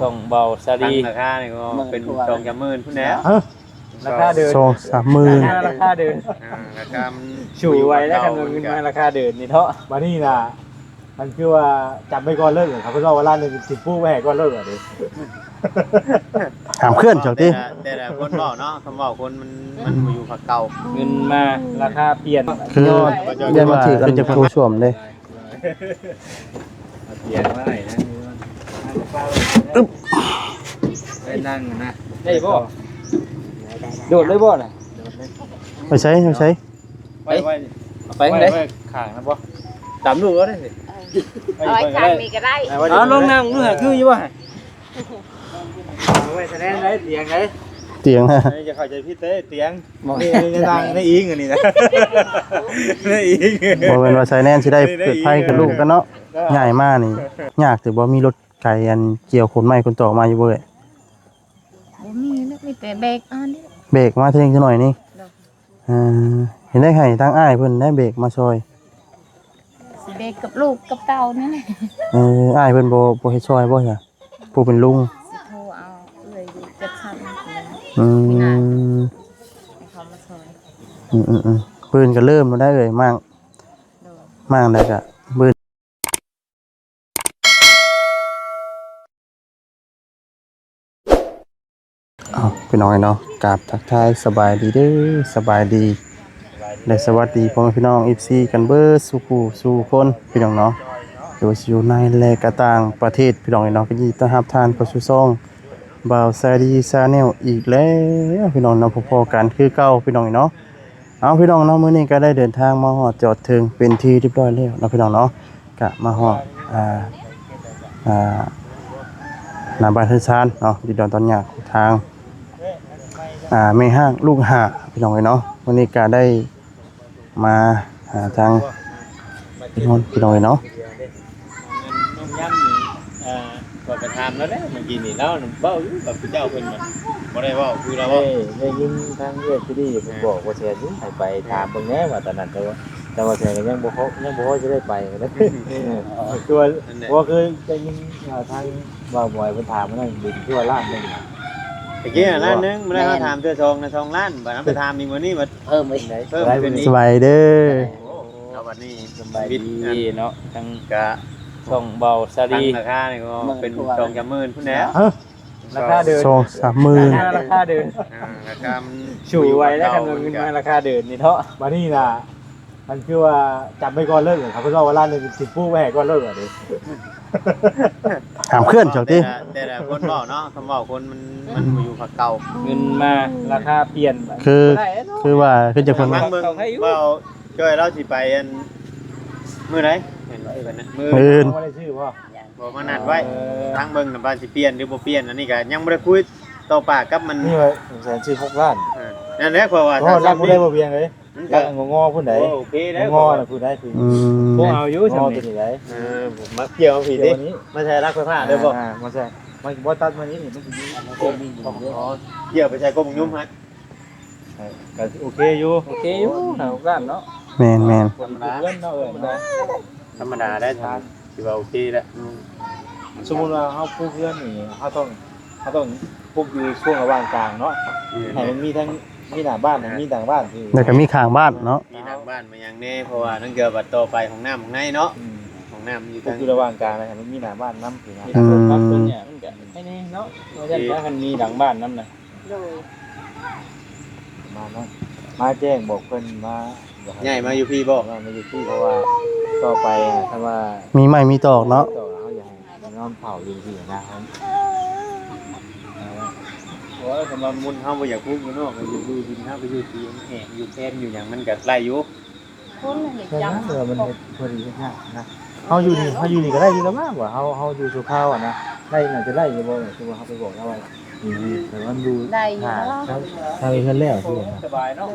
ช่องเบาซา ตั้ง ดี ราคานี่ก็เป็น2-3 หมื่นพุ่นแหล้ว ราคาเดิน 2-3 หมื่นราคาเดิน ราคามัน ชูไว้แล้วกันเงินมาราคาเดินนี่เถาะ มานี่น่ะมันคือว่าจำไปก่อนเลิกครับเพิ่นว่าว่าร้านนึงสิปูไว้ให้ก่อนเลิกอ่ะดิ ถามเคลื่อนเจ้าติ แต่ละคนบอกเนาะคำบอกคนมันมาอยู่ภาคเก่า เงินมาราคาเปลี่ยน คือยันมาถือกันจะผู้ชมเลย เปลี่ยนมาไหนนะได้นั่งนะได้บ่โดดเลยบ่น่ะ ไปใช้ ไว้ ไปไหนข้างนะบ่ตามลูกก็ได้สิ เอาไว้ข้างนี้ก็ได้ เอาลงนั่งดูหาคืออยู่บ่เอาไว้แสดงได้เตียงได้ เตียงฮะ จะเข้าใจผิดเด้เตียง นี่ในทางในอิงอันนี้นะในอิง บ่แม่นว่าใช้แน่นสิได้เปิดไผกับลูกกันเนาะใหญ่มากนี่ยากแต่บ่มีรถไกอันเกี่ยวคนไม้คนต่อมาอยู่บ่เอ้ย บ่มีนึกมีแต่เบรกอันนี้ เบรกมาเทื่อหน่อยนี่เห็นได้ให้ทางอ้ายเพิ่นได้เบรกมาช่วย สิเบรกกับลูกกับเต้านี่แหละ อ้ายเพิ่นบ่เฮ็ดช่วยบ่จ้ะผู้เป็นลุง สิโทรเอาเอื้อยอยู่จัดสรรให้ อืม เขามาซอย ปืนก็เริ่มมาได้เลยมั่ง โดย มั่งได้ก็ปืนพี่น้องเนาะกราบทักทายสบายดีเด้อสบายดีและสวัสดีพ่อแม่พี่น้อง FC กันเบิดสู่ผู้สู่คนพี่น้องเนาะหรือว่าสิอยู่ในและก็ต่างประเทศพี่น้องเนาะก็ยินดีต้อนรับท่านเข้าสู่ช่องบ่าวซาดีชาแนลอีกแล้วพี่น้องเนาะพอๆกันคือเก่าพี่น้องเนาะเอาพี่น้องเนาะมื้อนี้ก็ได้เดินทางมาฮอดจอดถึงเป็นที่เรียบร้อยแล้วเนาะพี่น้องเนาะก็มาฮอดหน้าบ้านเฮือนซานเนาะดินดอนตอนหยากทางแม่ห้างลูกหาพี่น้องเนาะวันนี้ก็ได้มาหาทางพี่น้องเนาะ นุ่มย่ำนี่ก่อนไปทำแล้วแหละเมื่อกี้นี่แล้วเบ้าอยู่กับพี่เจ้าเพิ่นมันบ่ได้เว้าคือเรา ได้ เว้า ได้ยินทางเอื้อยที่ดีเพิ่นบอกว่าแซ่สิไปถามเบิ่งแหน่ว่าตอนนั้นแต่ว่าแซ่ก็ยังบ่พอจะได้ไปนะ ตัวว่าคือจะยิงทางบ่าวบอยเพิ่นถามมานั่นดินทั่วร้านนึง เมื่อกี้ล้านนึงไม่ได้เขาถามเสื้อทองนะทองล้านบัดนั้นไปถามอีกมื้อนี้บัด เพิ่มอีก เพิ่มเป็นนี้ สบายเด้อ เอาบัดนี้ สบายดีเนาะทั้ง กะ ช่องเบาซา ตั้ง ดี ราคานี่ก็เป็น2-3 หมื่นพุ่นแหล้ว ราคาเดิน 2-3 หมื่น ราคาเดิน ราคามัน ชูไว้แล้วกันเงินมาราคาเดินนี่เถาะ มานี่น่ะมันคือว่าจำไปก่อนเลิกครับเพิ่นว่าว่าร้านนึงสิปูไว้ให้ก่อนเลิกอ่ะดิ ถามเคลื่อนเจ้าติ แต่ละคนบอกเนาะคำบอกคนมันมาอยู่ภาคเก่า เงินมาราคาเปลี่ยน คือว่าคือจะเพิ่น บา ว่า งเมืองว่าช่วยเราสิไปอันมื้อไหนเห็นเพิ่นน่ะมื้อ อื่น บ่ได้ชื่อพ่อ บ่มานัดไว้ทางเบิ่งน่ะว่าสิเปลี่ยนหรือบ่เปลี่ยนอันนี้ก็ยังบ่ได้คุยต่อปากกับมัน นี่ว่าแสนชื่อ6ล้าน นั่นแหละเพราะว่า โอ้รักบ่ได้บ่เพียงเลย มัน รั ก็ กงอพุ่นใด โอเคแล้ว งอน่ะพุ่นใดคือ ม พวกเอาอยู่ ง ซั่ อน นี่ ตัวนี้ได้ ผมมาเกี่ยวผิด เดี๋ ดิ ยวนี้ มาใช้รักไฟฟ้าเด้อบ่ มาใช่มันบ่ตัดมานี้นี่มันสิมีอันนี้มีอยู่ อ๋อเกี่ยวไปใช้กบยุ่มฮะ ก็โอเคอยู่ โอเคอยู่หาร้านเนาะ แม่น ธรรมดา เงินเนาะเอ้ยนะ ธรรมดาได้ทานสิว่าโอเคแล้ว สมมุติว่าเฮาปลูกเรือนนี่เฮาต้องปลูกอยู่ช่วงระหว่างกลางเนาะให้มันมีทั้งมีหน้าบ้านและมีต่างบ้านคือ ๆแล้วก็มีข้างบ้านเนาะ มีทางบ้านมาอย่างแน่เพราะว่านั่นเกิดบัดต่อไปของน้ำของในเนาะของน้ำอยู่ ปลู ทาก ง อยู่ระหว่างกลางนะให้มันมีหน้าบ้านนำคือนะ มีคนปั๊บตัวเนี่ยมันก็ไม่แน่เนาะว่าจะถ้ามันมีหลังบ้านนำน่ะ โดย มาเนาะมาแจ้งบอกเพิ่นมา ใหญ่มาอยู่พี่บ่ ว่ามาอยู่ที่เพราะว่าต่อไปถ้าว่า มีไม้มีตอกเนาะ ต่อเฮาอยากให้นอนเผาอยู่ที่นะครับ เพราะว่าสำหรับมุนเฮาบ่อยากพูดอยู่เนาะก็อยู่ดูดินเฮาไปอยู่ที่แหงอยู่แทนอยู่หยังมันก็ไล่อยู่ คนน่ะอยาก ใช่ จ นะเออมันเฮ็ดพอดีเฮ็ดยากนะเฮาอยู่นี่ก็ได้อยู่แล้วมากกว่าเฮาอยู่สุขาวอ่ะนะได้น่าจะได้อยู่บ่คือว่าเฮาไปบอกแล้วว่านี่แต่มันดู ำได้อยู่แล้ว ถ้ามีเพิ่นแล้วคือ สบายเนาะ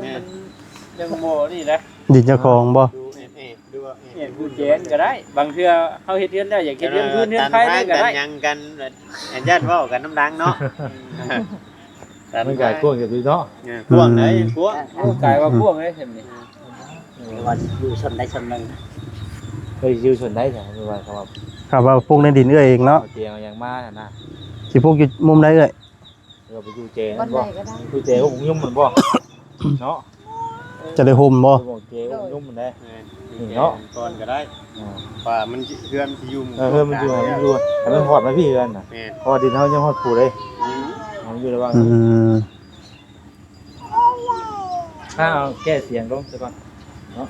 ยังโมนี่แหละ ดินเจ้าของบ่ ดูแอบดูว่า เห็นผู้เจนก็ได้ บางเทื่อเฮาเฮ็ดเรือนแล้วอยากเฮ็ดเรือนพื้นเรือนไฟได้ก็ได้ ยังกันอันญาติเว้ากันน้ำดังเนาะ มันก็กว้างจังซี่เนาะ กวางเลยกวาง โอ้กลายว่าพ่วงเลยเห็นนี่ ว่าอยู่ชนได้ชนนึง เคยอยู่ส่วนใดจ้ะคือว่าเขาว่า ครับว่าปลูกในดินเอื้อเองเนาะ เอาเตียงเอาหยังมาน่ะนะ สิพวกอยู่มุมใดเอ้ย เราไปดูเจ วั นั่ น น ไหน บ่ ก็ได้ ดูเจก็ผมยุ่มเหมือนบ่เนาะ จะได้ห่มบ่ บอกเจก็ผมยุ่มเหมือนได้ เนาะก่อนก็ได้ว่ามันเพื่อนที่อยู่ เพื่อนมันอยู่มันอยู่แต่มันหอดมาพี่เพื่อนน่ะ แม่น เพราะว่าดินเขายังหอดผูเลยมันอยู่ระหว่าง ถ้าเอาแก้เสียงลงซะก่อนเนาะ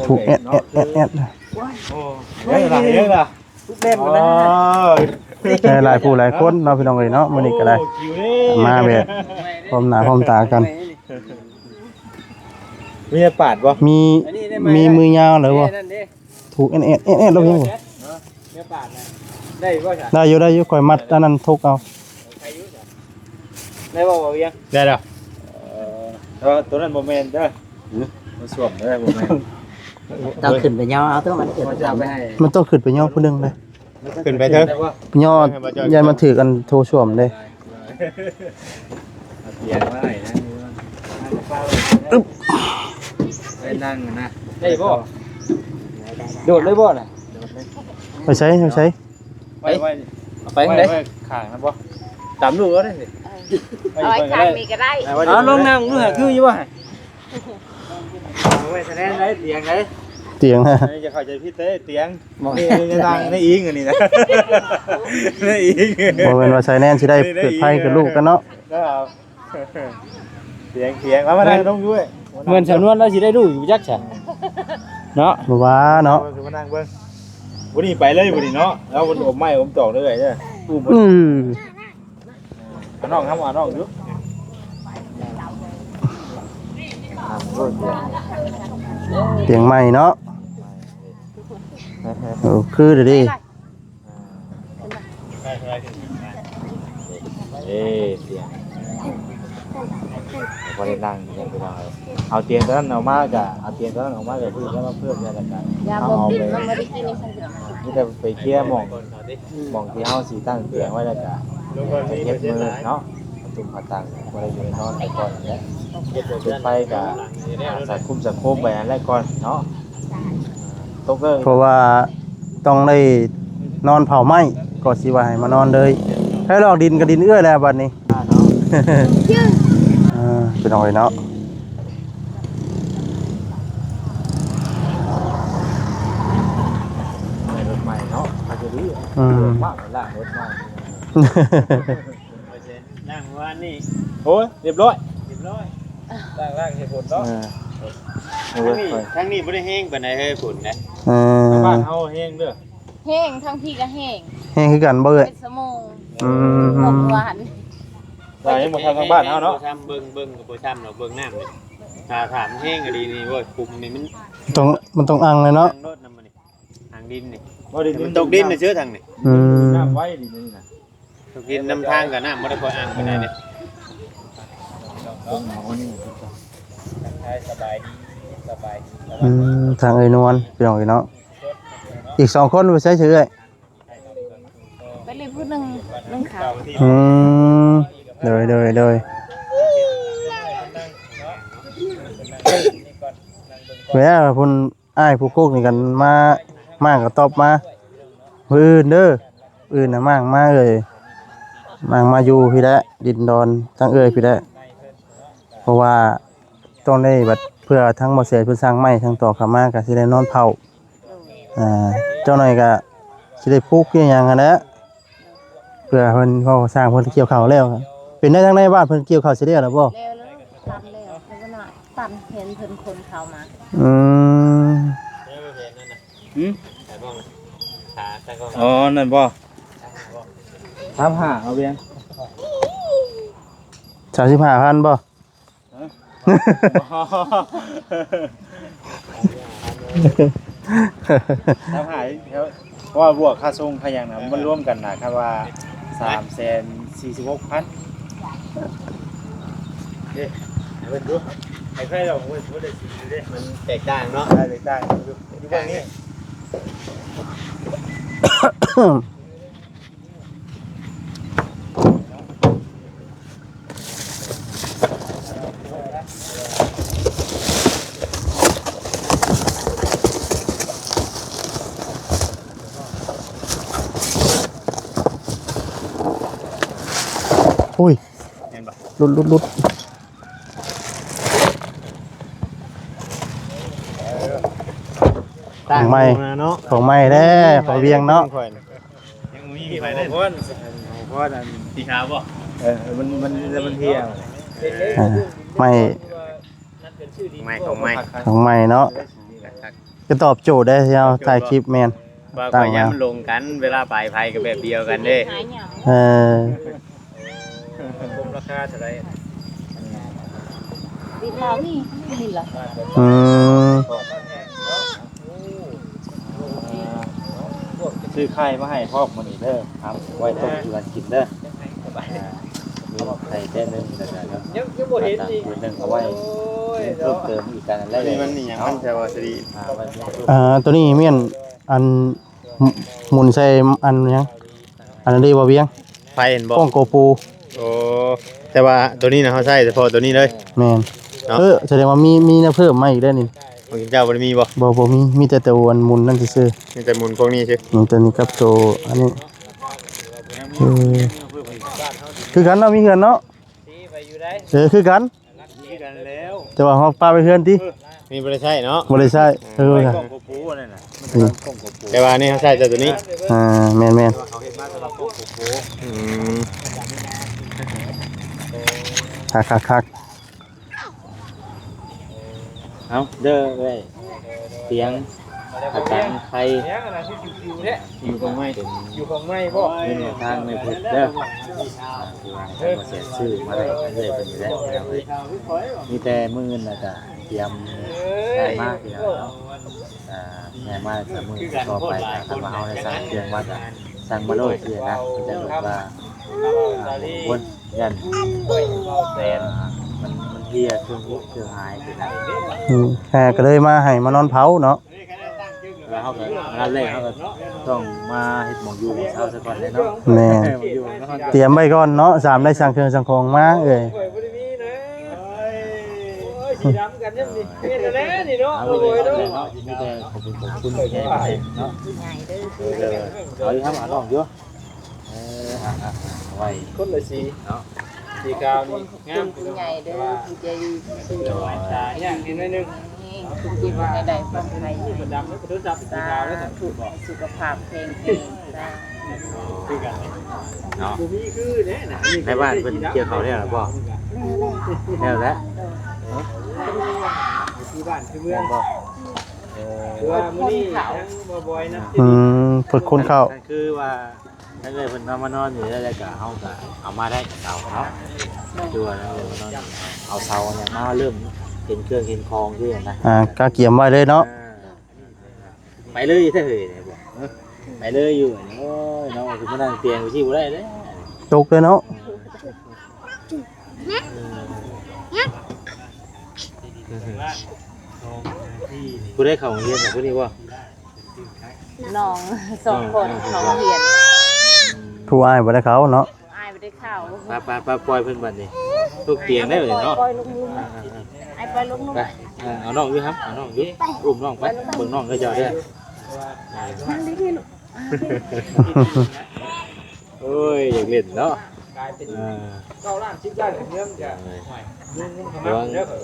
ถูกแอดแอดแอดแอด โอ้เยอะล่ะทุกเล่มเลย หลายผู้หลายคนเนาะพี่น้องเอ้ยเนาะมื้อนี้ก็ได้มาแบบพร้อมหน้าพร้อมตากัน มีปาดบ่ มีมือยาวเลยบ่ถูกแอดแอดแอดแอดลงยังบ่ ได้บ่จ้ะ ได้อยู่ข่อยมัดอันนั้นทุกเอา ได้บ่เวียง ได้แล้ว ตัวนั้นบ่แม่นเด้อมันสวมเด้อบ่แม่น ต้องขึ้นไปย่อเอาตัวมันเกิด มันจะ ทำ ไปให้ มันต้องขึ้นไปย่อผู้หนึงเลย ขึ้นไปเถอะ ย่อยันมันถือกันโทรช่วมเลย เสียงว่าไหนนะไปนั่งนะได้บ่โดดเลยบ่น่ะ ไปใช้ ไปไปได้ข้างนะบ่ตามลูกก็ได้สิ เอาไว้ข้างนี้ก็ได้ เอาลงนั่งดูหาคืออยู่บ่เอาไว้แสดงได้เตียงได้ เตียงฮะ จะเข้าใจพี่เต้เตียงนี่จะดังได้อิงอันนี้นะได้อิง บ่แม่นว่าใช้แน่นสิได้เกิดภัยกับลูกกันเนาะ ครับเตียงแล้วมานั่งลงด้วย เหมือนสำนวนเราสิได้ดูอยู่จักฉันเนาะ บ่ว่าเนาะ มานั่งเบิ่งวันนี้ไปเลยวันนี้เนาะแล้ววันอมไม้อมตอกเลยเด้อตู้บน น้องครับน้องอยู่ เตียงใหม่เนาะคือเดี๋ยวดิ เตียงพอได้นั่งยังไปนอนเอาเตียงตอนนั้นออกมากะเอาเตียงตอนนั้นออกมากะคือแล้วมาเพิ่มเนี่ยละกัน ยา เอา บ่ เอา กิน ไป มันบ่ได้กินในสังเกต นี่จะไปเคลียร์หม่องที่เฮาสีตั้งเตียงไว้แล้วกะเก็บมือเนาะตุ่มผาตังบ่ได้อยู่นอนไปก่อนแล้วจุดไฟกะสักคุมสักโคมไปอันแรกก่อนเนาะตกเลย เพราะว่าต้องได้นอนเผาไหม้ก็สิว่าให้มานอนเลยให้ลอกดินกับดินเอื้อแล้วบัดนี้เป็นเอาไว้เนาะ รถใหม่เนาะอาจจะดีมากละรถใหม่ นั่งวันนี้ โอ้ยเรียบร้อย ล่างเหตุผลเนาะทั้งนี้บ่ได้แห้งปานใดเฮ้ยผลนะ บ้านเฮาแห้งเด้อ แห้งทั้งพี่ก็แห้ง แห้งคือกันเบิ่ เป็นสมองหมกหวาน แต่ยังบ่ทางบ้านเฮาเนาะ ทำเบิ่งกับบ่ทำเนาะเบิ่งน้ำนี่ถ้าถามแห้งก็ดีนี่เว้ยคุมนี่มัน มันต้องอังเลยเนาะ ทางรถนำมานี่ทางดินนี่ บ่ได้ มันตกดินน่ะเชื่อทางนี่ น้ำไว้ดินี่นะ ตกดินนำทางกับน้ำบ่ได้ค่อยอ่างปานใดเด้ ต้นหมอนี่ สบายดีสบาย ทางเอ้ยนวลพี่น้องเอ้ยเนาะอีก2คนไปใช้ชื่อเอ้ย ไปเลยผู้หนึงนึ่งขาว โดยแม่พุ่นอ้ายผู้โคกนี่กันมาก็ตอบมามื้ออื่นเด้ออื่นน่ะมาเอ้ยมาอยู่พี่แหละดินดอนทั้งเอ้ยพี่แหละเพราะว่าต้องได้บัดเพื่อทั้งบ่เสียเพิ่นสร้างไม้ทั้งต่อเข้ามาก็สิได้นอนเผาเจ้าหน่อยก็สิได้ปลูกอหยังหันแหละเพื่อเพิ่นเว้าสร้างเพิ่นเกี่ยวข้าวแล้วครับเป็นได้ทั้งในบ้านเพิ่นเกี่ยวข้าวสิได้แล้วบ่ แล้วเลยตันแล้วเพิ่นก็น่ะตันเห็นเพิ่นคนเข้ามา อ๋อนั่นบ่35เอาเวียง 35,000บ่เพราะว่าบวกค่าส่งค่าหยังน่ะมันรวมกันน่ะครับว่า 346,000เด้เพิ่นดูให้ใครเราบ่ได้สิเด้ มันแตกต่างเนาะ ได้ต่างอยู่เบิ่งนี้ อุ้ย เห็นบ่ ลุดของใหม่ เนาะ ของใหม่แท้ของเวียงเนาะ ยังมีไปได้คนอันสีขาวบ่ มันเที่ยง อ่าใหม่ ไม่ของไม่ ของใหม่เนาะก็ตอบโจทย์ได้ที่เอาถ่ายคลิปแม่น ว่าก็ยังลงกันเวลาไปไผก็แบบเดียวกันเด้ หายหยัง เออ ผมราคาเท่าไหร่ ดีเรานี่นี่เหรอ อืม ซื้อไข่มาให้พ่อมันนี่เด้อครับไว้ต้มอยู่กันกินเด้อมีไข่แค่นึงแต่ก็ยังบ่เห็นอีกนึงเอาไว้เพิ่มเติมอีกกันอะไร นี่มันนี่หยังมันแถวว่าสิ ตัวนี้เมียนอันหมุนใส่อันยังอันนั้นได้บ่เวียง ไฟเห็นบ่ กล้องโกปู โอ้แต่ว่าตัวนี้นะเฮาใช้เฉพาะตัวนี้เลย แม่น เนาะ แสดงว่ามีแนวเพิ่มมาอีกได้วนี่ ของเจ้าบ่ได้มีบ่ บ่มีแต่ตัวอันหมุนนั่นซื่อ มีแต่หมุนพวกนี้ซื่อ ๆมันตัวนี้กับตัวอันนี้คือกันเนาะมีเฮือนเนาะคือกัน มีกันแล้ว แต่ว่าเฮาปาไปเฮือนติ มีบ่ได้ใช้เนาะ บ่ได้ใช้ค่ะ กล้องโกปูนั่นน่ะ นี่ แต่ว่านี่เฮาใช้แต่ตัวนี้ แม่น เขาเฮ็ดมาสำหรับกล้องโกปู อืม คัก เอาเด้อเว้ยเสียงอาจารย์ไทยอยู่ตรงไม่อยู่ตรงไม่บ่เป็นแนวทางในเพจเด้อคือว่ามาเสียชื่อมาได้เลยเป็นอยู่แล้วเลยมีแต่มื้อนั้นน่ะก็เตรียมง่ายมากอยู่แล้วเนาะง่ายมากแต่มื้อต่อไปก็ถ้าว่าเฮาได้สร้างเครื่องมาก็สร้างมาโลดคือนะมันจะรู้ว่าวนยันมันเพียเครื่องหายคือนะ ๆแค่ก็เลยมาให้มานอนเผาเนาะ แล้วเขาก็งานแรกเขาก็ต้องมาเฮ็ดหมองอยู่ของเช้าซะก่อนเลยเนาะ แม่น หมองอยู่นคร เตรียมไว้ก่อนเนาะสามได้สั่งเครื่องสั่งของมาเอ้ย สีดำกันยังนี่เฮ็ดแล้วนี่เนาะโอ้ยเนาะมีแต่ขอบคุณแย่เนาะ ใหญ่เด้อ เอาอีกครับลองอยู่ไว้คนละสีเนาะสีขาวนี่งาม คุณใหญ่เด้อคุณใจชื่อ อย่างนี้นิดนึง นี่คุณจิตในใดปลอดภัย สีดำแล้วก็ดูจับสี สา ขาวแล้วก็ ธุสุขภาพแข็งแรงจ้า คือกันเนาะในบ้านเพิ่นเกี่ยวเขาได้หรอบ่แล้วแหละที่บ้านที่เมืองบ่ว่ามื้อนี้ทั้งบ่อยๆนะ ฝึกคนเข้า คือว่าถ้าเกิดเพิ่นเอามานอนอยู่ได้แล้วก็เฮาก็เอามาได้กับเสาเนาะคือว่าเรานอนเอาเสาเนี่ยมาเริ่มเห็นเครื่องเห็นคองคือนะ ก็เกี่ยมไว้เลยเนาะ ไปเลยถ้าเฮ้ยเนี่ยบ่ไปเลยอยู่โอ้ยน้องคือมานั่งเตียงอยู่ที่บ่ได้เด้ ตกเลยเนาะ ผู้ได้เข้าโรงเรียนผู้นี้บ่ น้องสองคนน้องเรียน ผู้อ้ายบ่ได้เขาเนาะ อายไม่ได้เข้า ปลาปล่อยเพิ่นบัดนี้ทุกเตียงได้เลยเนาะ ปล่อยลุงไอ้ปล่อยลุง ไปเอาน้องอยู่ครับเอาน้องอยู่อุ้มน้องไปเบิ่งน้องก็เจ้าเด้อ นั่งดีที่ลูก โอ้ยอยากเล่นเนาะ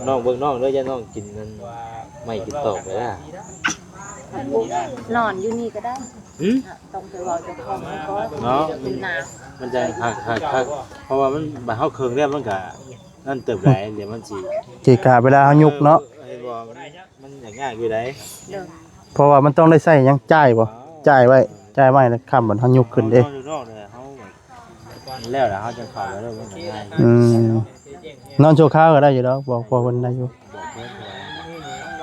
น้องเบิ่งน้องเด้ออย่าน้องกินนั่นไม่กินตอกไปล่ะ นอนอยู่นี่ก็ได้ต้องไปบอกเจ้าของก่อน เนาะ เป็นหนาว มันจะคักเพราะว่ามันบาดเฮาเครื่องแล้วมันก็นั่นเติบหลายเดี๋ยวมันสิ เกะกะเวลาเฮายุกเนาะ ให้บ่มันยากอยู่ได้ เด้อ เพราะว่ามันต้องได้ใช้หยังจ่ายบ่จ่ายไว้แล้วค้ำบัดเฮายุกขึ้นเด้ นอกเนี่ยเฮาแล้วเฮาจะเข้าแล้วมันง่าย นอนโชว์ข้าวก็ได้อยู่ดอกบอกพอเพิ่นได้อยู่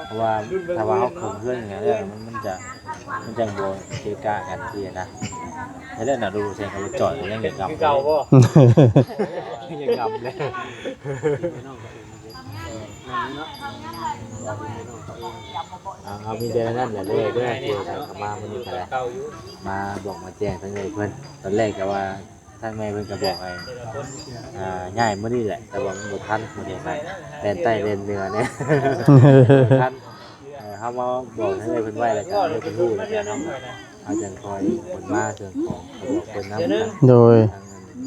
เพราะว่าถ้าว่าเฮาเครื่องอย่างเงี้ยแล้วมันจังบ่เกะกะกันทีนะแล้วน่ะดูเสียงเขาจอดยังอยากกลับเก่าบ่ยังกลับเลยเอามีแต่นั่นแหละเลยเด้อที่เขามามื้อนี้ก็ได้มาบอกมาแจ้งทั้งเลยเพิ่นตอนแรกก็ว่าท่านแม่เพิ่นก็บอกให้ง่ายมื้อนี้แหละแต่ว่ามันบ่ทันมื้อนี้ไปแล่นใต้แล่นเหนือเนี่ยทันเฮามาบอกให้เพิ่นไว้แล้วก็ให้เพิ่นรู้แล้วก็นำเอาจังคอยคนมาเรื่องของเขาบอกเพิ่นนำ โดย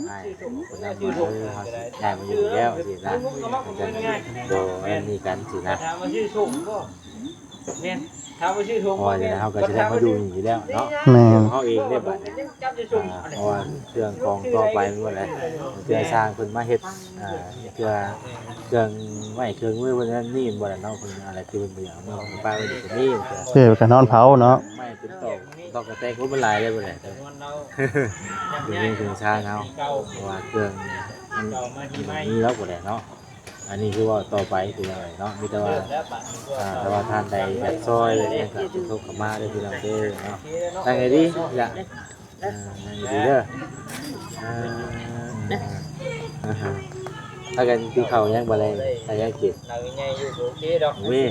อ้ายคนนั้นมาเขาได้มาอยู่แล้วสินะมันจะโดนมีกันสินะ ถามว่าชื่อสุ่มก็เนี่ยถามว่าชื่อสุ่ม พอจะนะเขาก็จะได้มาดูอยู่แล้วเนาะ แม่น เขาเองได้บัดเพราะว่าเครื่องกองต่อไปมันว่าอะไรเพื่อสร้างเพิ่นมาเฮ็ดเพื่อเครื่องไม้เครื่องมือเพิ่นนี่บ่ได้เนาะเพิ่นอะไรที่เพิ่นบ่อยากมาป้าไว้อยู่นี่ เพื่อกันนอนเผาเนาะ ไม่เป็นตอกกระแตกก็มันหลายเลยบ่ได้ถึงนี่ถึงช้างเอาเพราะว่าเครื่องมันมีแล้วบ่ได้เนาะอันนี้คือว่าต่อไปคืออะไรเนาะมีแต่ว่าแต่ว่าท่านใดแบบซอยเนี่ยก็สิโทรเข้ามาได้พี่น้องเด้อเนาะตั้งไงดีอย่าดีเด้อถ้ากันที่เขายังบ่ได้ถ้ายังกินเว้ย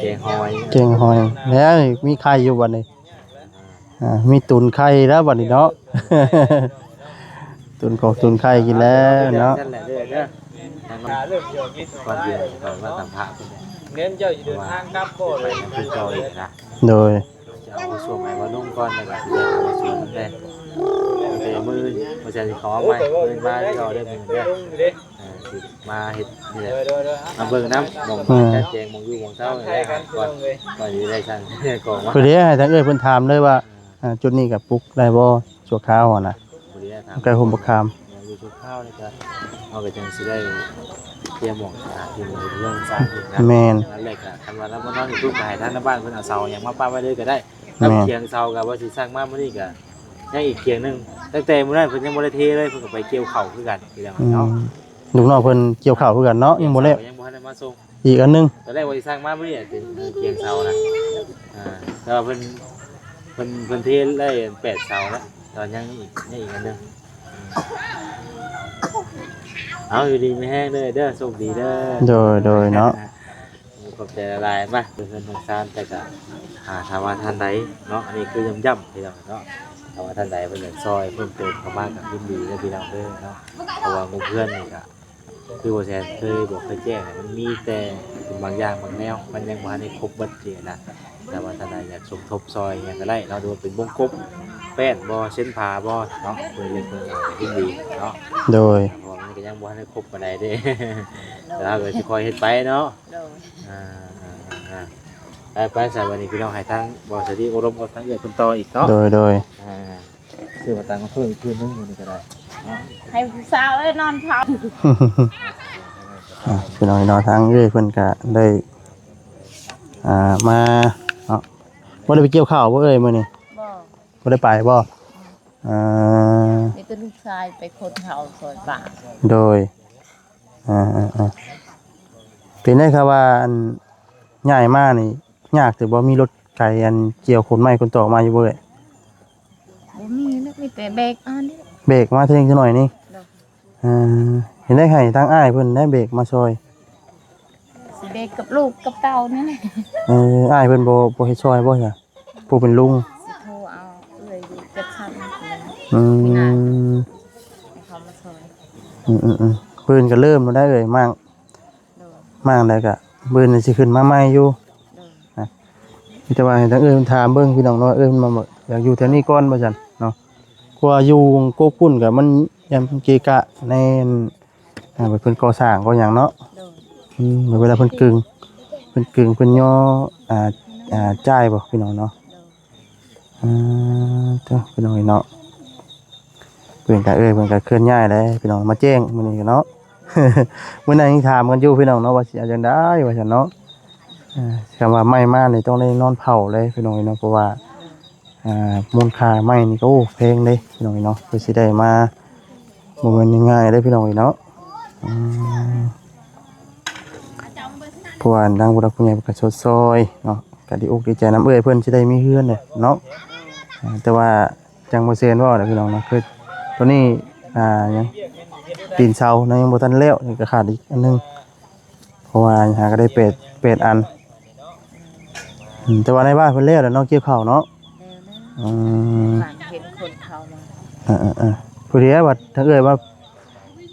แกงหอย เก่งหอยแล้วนี่มีไข่อยู่บัดนี้มีตุนไข่แล้วบัดนี้เนาะ ตุนกอกตุนไข่กินแล้วเนาะ นั่นแหละเด้อเด้อก่อนเดือนก่อนว่าสัมภาษณ์เงินเจ้าจะเดินทางกลับบ่ไปคือเก่าอีกนะ โดย จะเอาส่วนใหม่ว่านุ่งก่อนแล้วก็สิได้เอาส่วนมันได้แต่มือมันจะขอใหม่มือมาแล้วก็ได้มือเด้อสิมาเฮ็ดนี่แหละมาเบิ่งน้ำมองจัดแจงมองอยู่มองเช้าได้ก่อนสิได้ซั่นก่อนว่า เพิ่นเด้ให้ทางเอ้ยเพิ่นถามเลยว่าจุดนี้ก็ปลุกได้บ่ชั่วคราวน่ะ บ่ได้ถาม ไก่ห่มบักขาม อยู่ทุกข้าวนี่ก็เอาไปจังสิได้เตรียมหมองที่มือเรื่องสร้างอีกนะ แม่น นั่นแหละก็คันว่าแล้วบ่นอนอยู่ทุกให้ทางบ้านเพิ่นเอาเสาหยังมาป้าไว้เลยก็ได้ถ้าเคียงเสาก็ว่าสิสร้างมามื้อนี้ก็ยังอีกเคียงนึงตั้งแต่มื้อนั้นเพิ่นยังบ่ได้เทเลยเพิ่นก็ไปเกี่ยวข้าวคือกันทีเดียวเนาะ ลูกน้องเพิ่นเกี่ยวข้าวคือกันเนาะยังบ่แล้ว ยังบ่ทันได้มาส่ง อีกอันหนึง ตอนแรกว่าสิสร้างมามื้อนี้เป็นเคียงเสานะแต่ว่าเพิ่นเทได้8เสาแล้วตอนยังอีกอันนึงเอาอยู่ดีไม่แห้งเด้อโชคดีเด้อ โดยเนาะ ขอบใจละลายมาเป็นเงินของซานแต่ก็ถามว่าท่านใดเนาะอันนี้คือย่ำพี่น้องเนาะถามว่าท่านใดเป็นอย่างซอยเพิ่มเติมเข้ามากับยินดีและพี่น้องเด้อเนาะเพราะว่างูเพื่อนนี่ก็คือว่าแซนเคยบอกเคยแจ้งมันมีแต่เป็นบางอย่างบางแนวมันยังมาในครบบัดเจียนะแต่ว่าท่านใดอยากสมทบซอยอย่างก็ได้เราดูเป็นวงกบแป้นบ่เส้นผ่าบ่เนาะเพื่อเล็กเพื่อยินดีเนาะ โดย เพราะมันก็ยังบ่ได้ครบปานใดเด้ แต่เราก็สิคอยเฮ็ดไปเนาะไปสายวันนี้พี่น้องให้ทั้งบ่สติอบรมกับทั้งเอื้อเพิ่นต่ออีกเนาะ โดย ซื้อมาตังค์มาเพิ่มคืนนึงนี่ก็ได้ ให้ผู้สาวนอนเผา พี่น้องเนาะทางเอ้ยเพิ่นก็ได้มาเนาะบ่ได้ไปเกี่ยวข้าวบ่เอ้ยมื้อนี้ บ่ บ่ได้ไปบ่ นี่ก็ลูกชายไปคนเผาซอยป่า โดยเป็นได้ครับว่าอันง่ายมากนี่ยากแต่บ่มีรถไกอันเกี่ยวคนไม้คนตอกมาอยู่เบ่เอ้ย บ่มีนะมีแต่เบรกอันนี้ เบรกมาเท่านึงจักหน่อยนี่ เนาะ เห็นได้ให้ทางอ้ายเพิ่นได้เบรกมาช่วย สิเบรกกับลูกกับเต่านี่แหละ อ้ายเพิ่นบ่เฮ็ดช่วยบ่จ้ะผู้เป็นลุง สิโทรเอาเลยอยู่จัดชั้น อืม ให้เขามาซอย ปืนก็เริ่มมาได้เลยมั่ง โดย มั่งแล้วก็ปืนนี่สิขึ้นมาใหม่อยู่ โดย มีแต่ว่าให้ทางเอิ้นถามเบิ่งพี่น้องเนาะเอิ้นมาบอกอยากอยู่แถวนี้ก่อนบ่ซั่นเนาะกว่าอยู่โกกุ้นก็มันยามเกะกะในเพิ่นก่อสร้างก็หยังเนาะ โดย เวลาเพิ่นกึ่งเพิ่นย่อจ่ายบ่พี่น้องเนาะ โดย เจ้าพี่น้องเนาะเพิ่นก็เพิ่นก็เคลื่อนย้ายแล้วพี่น้องมาแจ้งมื้อนี้เนาะ มื้อนั้นยังถามกันอยู่พี่น้องเนาะว่าสิเอาจังได๋ว่าซั่นเนาะคำว่าไม้มานี่ต้องได้นอนเผาเลยพี่น้องเนาะเพราะว่ามูลค่าไม้นี่ก็โอ้แพงเลยพี่น้องเนาะเพื่อสิได้มาบ่แม่นง่ายๆเด้พี่น้องเนาะเพราะว่าทางผู้หลักผู้ใหญ่ก็ชดซอยเนาะก็ดีอกดีใจนำเพิ่นสิได้มีเฮือนเด้เนาะแต่ว่าจังบ่เซียนว่าเด้พี่น้องเนาะคือตัวนี้ยังตีนเสานะยังบ่ทันแล้วนี่ก็ขาดอีกอันนึงเพราะว่าหาก็ได้เป็ดอันแต่ว่าในบ้านเพิ่นแล้วเนาะเกี่ยวข้าวเนาะ แล้วนะบ้านเห็นคนเขามา ผู้เดียวว่าถ้าเกิดว่า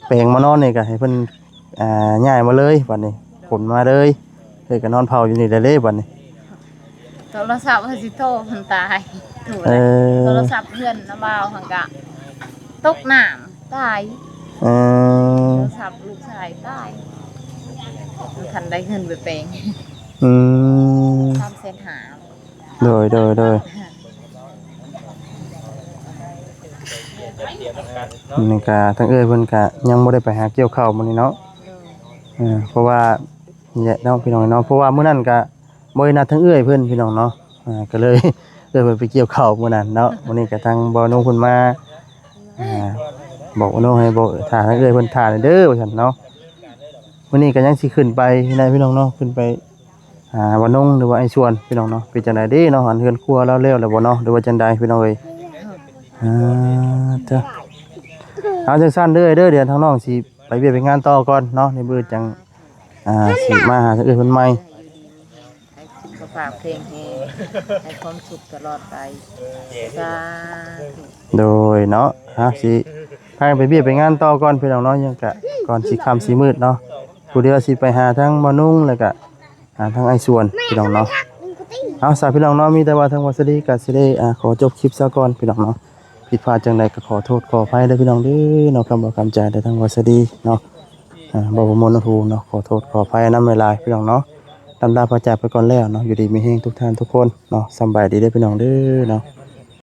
แปลงมานอนนี่ก็ให้เพิ่นย้ายมาเลยบัดนี้ขนมาเลยเพิ่นก็นอนเผาอยู่นี่ได้เลยบัดนี้ โทรศัพท์เฮาสิโทรเพิ่นตายถูก เอ เลยโท อ รศัพท์เพื่อนน้าบ่าวหั่นก็ตกน้ ตาย เออ โทรศัพท์ลูกชายตายทันได้เงินไปแปลง อืม ทำเส้นหา โดยนี่ก็ทั้งเอ้ยเพิ่นก็ยังบ่ได้ไปหาเกี่ยวข้าวมื้อนี้เนาะเพราะว่านี่แหละเนาะพี่น้องเนาะเพราะว่ามื้อนั้นก็บ่ได้นัดทั้งเอ้ยเพิ่นพี่น้องเนาะก็เลย เอ้ยเพิ่นไปเกี่ยวข้าวมื้อนั้นเนาะมื้อนี้ก็ทางบ่อนุ่งเพิ่นมาบอกว่าน้องให้บอกถ่าทั้งเอ้ยเพิ่นถ่าเด้อว่าซั่นเนาะมื้อนี้ก็ยังสิขึ้นไปนะพี่น้องเนาะขึ้นไปบ่อนุ่งหรือว่าไอ้ชวนพี่น้องเนาะเป็นจังได๋เด้เนาะหันเฮือนครัวแล้วแล้วบ่เนาะหรือว่าจังใดพี่น้องเอ้ยเด้อเอาจังซั่นเด้อเดี๋ยวทางน้องสิไปเวียกไปงานต่อก่อนเนาะในมื้อจังสิมาหาทางเอ้ยเพิ่นใหม่ ให้สุขภาพแข็งแรงให้ความสุขตลอดไปสาธุ โดยเนาะสิพาไปเบียดไปงานต่อก่อนพี่น้องเนาะยังกะก่อนสิค่ำสิมืดเนาะผู้เดียวสิไปหาทั้งบ่นุ่งแล้วก็หาทั้งไอ้ส่วนพี่น้องเนาะเอาสาพี่น้องเนาะมีแต่ว่าทางวัสดีก็สิได้ขอจบคลิปซะก่อนพี่น้องเนาะผิดพลาดจังใดก็ขอโทษขออภัยเด้อพี่น้องเด้อเนาะคำบอกคำใจแต่ทางวัสดีเนาะบ่บ่มนต์ทูเนาะขอโทษขออภัยนำเวลาพี่น้องเนาะลำลาพระจากไปก่อนแล้วเนาะอยู่ดีมีแฮงทุกท่านทุกคนเนาะสำบายดีเด้อพี่น้องเด้อเนาะ